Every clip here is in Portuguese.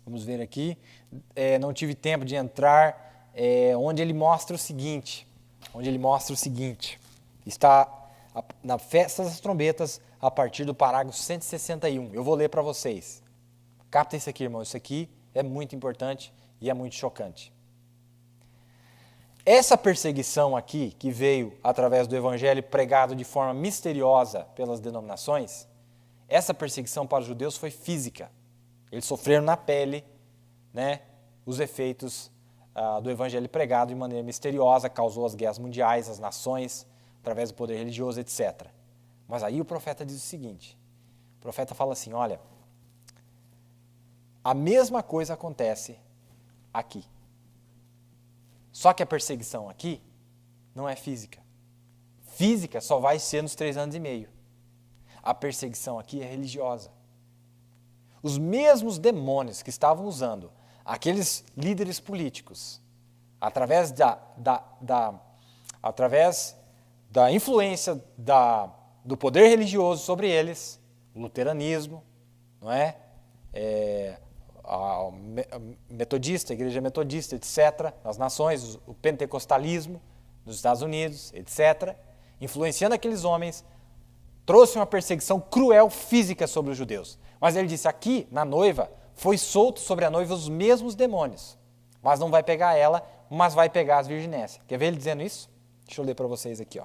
Vamos ver aqui. Não tive tempo de entrar, onde ele mostra o seguinte. Está na Festa das Trombetas, a partir do parágrafo 161. Eu vou ler para vocês. Capta isso aqui, irmão. Isso aqui é muito importante e é muito chocante. Essa perseguição aqui, que veio através do evangelho pregado de forma misteriosa pelas denominações, essa perseguição para os judeus foi física. Eles sofreram na pele, né, os efeitos do evangelho pregado de maneira misteriosa, causou as guerras mundiais, as nações, através do poder religioso, etc. Mas aí o profeta diz o seguinte, o profeta fala assim, olha, a mesma coisa acontece aqui. Só que a perseguição aqui não é física. Física só vai ser nos 3 anos e meio. A perseguição aqui é religiosa. Os mesmos demônios que estavam usando aqueles líderes políticos, através da influência do poder religioso sobre eles, o luteranismo, não é? A metodista, a igreja metodista, etc., nas nações, o pentecostalismo nos Estados Unidos, etc., influenciando aqueles homens, trouxe uma perseguição cruel física sobre os judeus. Mas ele disse, aqui, na noiva, foi solto sobre a noiva os mesmos demônios, mas não vai pegar ela, mas vai pegar as virginécias. Quer ver ele dizendo isso? Deixa eu ler para vocês aqui.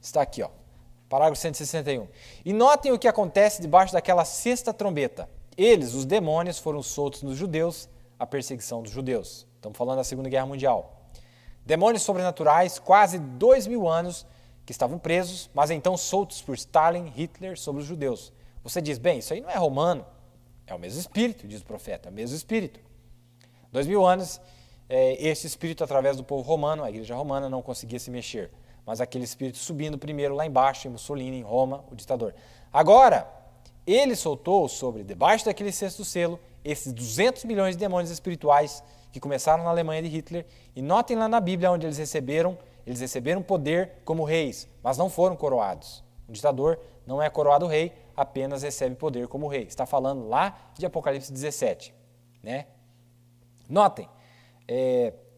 Está aqui, parágrafo 161. E notem o que acontece debaixo daquela 6ª trombeta. Eles, os demônios, foram soltos nos judeus, a perseguição dos judeus. Estamos falando da Segunda Guerra Mundial. Demônios sobrenaturais, quase 2000 anos, que estavam presos, mas então soltos por Stalin, Hitler, sobre os judeus. Você diz, bem, isso aí não é romano. É o mesmo espírito, diz o profeta, é o mesmo espírito. 2000 anos, esse espírito, através do povo romano, a igreja romana, não conseguia se mexer. Mas aquele espírito subindo primeiro lá embaixo, em Mussolini, em Roma, o ditador. Agora, ele soltou sobre, debaixo daquele 6º selo, esses 200 milhões de demônios espirituais que começaram na Alemanha de Hitler. E notem lá na Bíblia onde eles receberam poder como reis, mas não foram coroados. O ditador não é coroado rei, apenas recebe poder como rei. Está falando lá de Apocalipse 17. Né? Notem,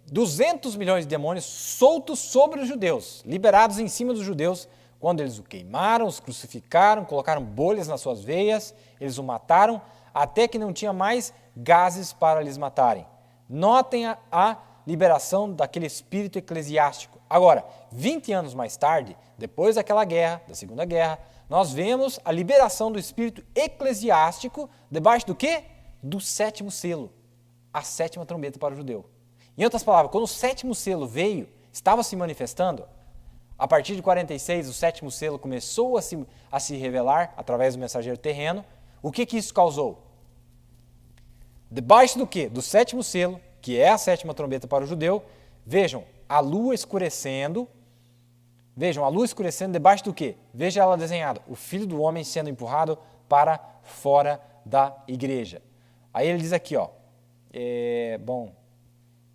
200 milhões de demônios soltos sobre os judeus, liberados em cima dos judeus, quando eles o queimaram, os crucificaram, colocaram bolhas nas suas veias, eles o mataram, até que não tinha mais gases para lhes matarem. Notem a liberação daquele espírito eclesiástico. Agora, 20 anos mais tarde, depois daquela guerra, da Segunda Guerra, nós vemos a liberação do espírito eclesiástico debaixo do quê? Do 7º selo, a 7ª trombeta para o judeu. Em outras palavras, quando o 7º selo veio, estava se manifestando, a partir de 46, o 7º selo começou a se revelar através do mensageiro terreno. O que isso causou? Debaixo do quê? Do 7º selo, que é a 7ª trombeta para o judeu, vejam, a lua escurecendo. Vejam, a lua escurecendo debaixo do quê? Veja ela desenhada, o Filho do Homem sendo empurrado para fora da igreja. Aí ele diz aqui,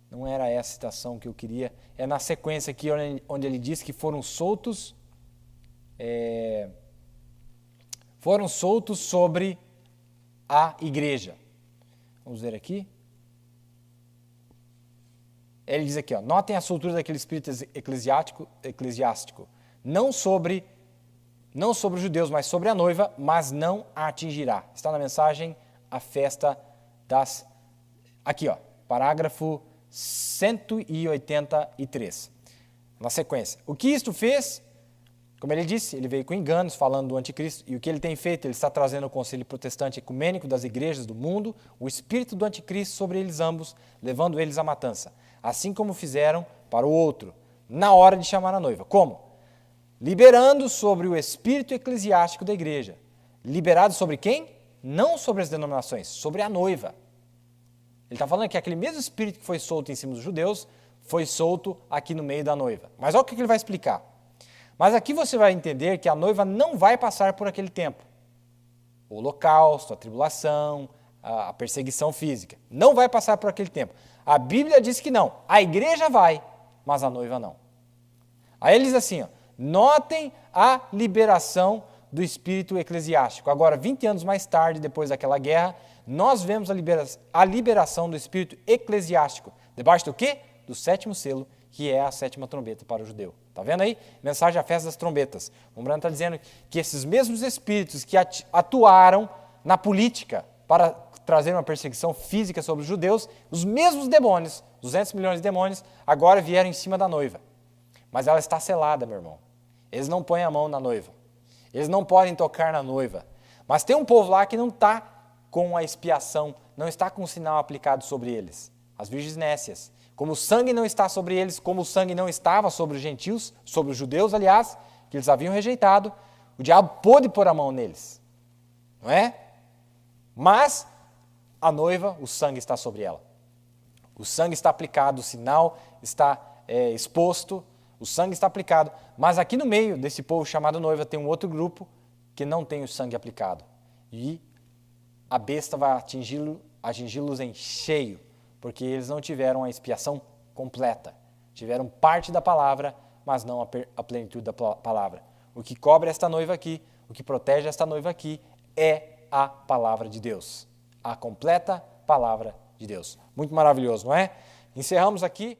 não era essa citação que eu queria, é na sequência aqui onde ele diz que foram soltos sobre a igreja. Vamos ver aqui. Ele diz aqui, notem a soltura daquele espírito eclesiástico, não sobre os judeus, mas sobre a noiva, mas não a atingirá. Está na mensagem a festa das... Aqui, parágrafo 183, na sequência. O que isto fez? Como ele disse, ele veio com enganos, falando do anticristo, e o que ele tem feito? Ele está trazendo o concílio protestante ecumênico das igrejas do mundo, o espírito do anticristo sobre eles ambos, levando eles à matança, assim como fizeram para o outro, na hora de chamar a noiva. Como? Liberando sobre o espírito eclesiástico da igreja. Liberado sobre quem? Não sobre as denominações, sobre a noiva. Ele está falando que aquele mesmo espírito que foi solto em cima dos judeus, foi solto aqui no meio da noiva. Mas olha o que ele vai explicar. Mas aqui você vai entender que a noiva não vai passar por aquele tempo. O holocausto, a tribulação, a perseguição física. Não vai passar por aquele tempo. A Bíblia diz que não. A igreja vai, mas a noiva não. Aí ele diz assim, notem a liberação do espírito eclesiástico. Agora, 20 anos mais tarde, depois daquela guerra, nós vemos a liberação do espírito eclesiástico. Debaixo do quê? Do sétimo selo, que é a sétima trombeta para o judeu. Está vendo aí? Mensagem à festa das trombetas. O Brano está dizendo que esses mesmos espíritos que atuaram na política para trazer uma perseguição física sobre os judeus, os mesmos demônios, 200 milhões de demônios, agora vieram em cima da noiva. Mas ela está selada, meu irmão. Eles não põem a mão na noiva. Eles não podem tocar na noiva. Mas tem um povo lá que não está com a expiação, não está com o sinal aplicado sobre eles. As virgens nécias. Como o sangue não está sobre eles, como o sangue não estava sobre os gentios, sobre os judeus, aliás, que eles haviam rejeitado, o diabo pôde pôr a mão neles. Não é? Mas a noiva, o sangue está sobre ela. O sangue está aplicado, o sinal está exposto, o sangue está aplicado. Mas aqui no meio desse povo chamado noiva tem um outro grupo que não tem o sangue aplicado. E a besta vai atingi-los em cheio, porque eles não tiveram a expiação completa. Tiveram parte da palavra, mas não a plenitude da palavra. O que cobre esta noiva aqui, o que protege esta noiva aqui, é a palavra de Deus. A completa palavra de Deus. Muito maravilhoso, não é? Encerramos aqui.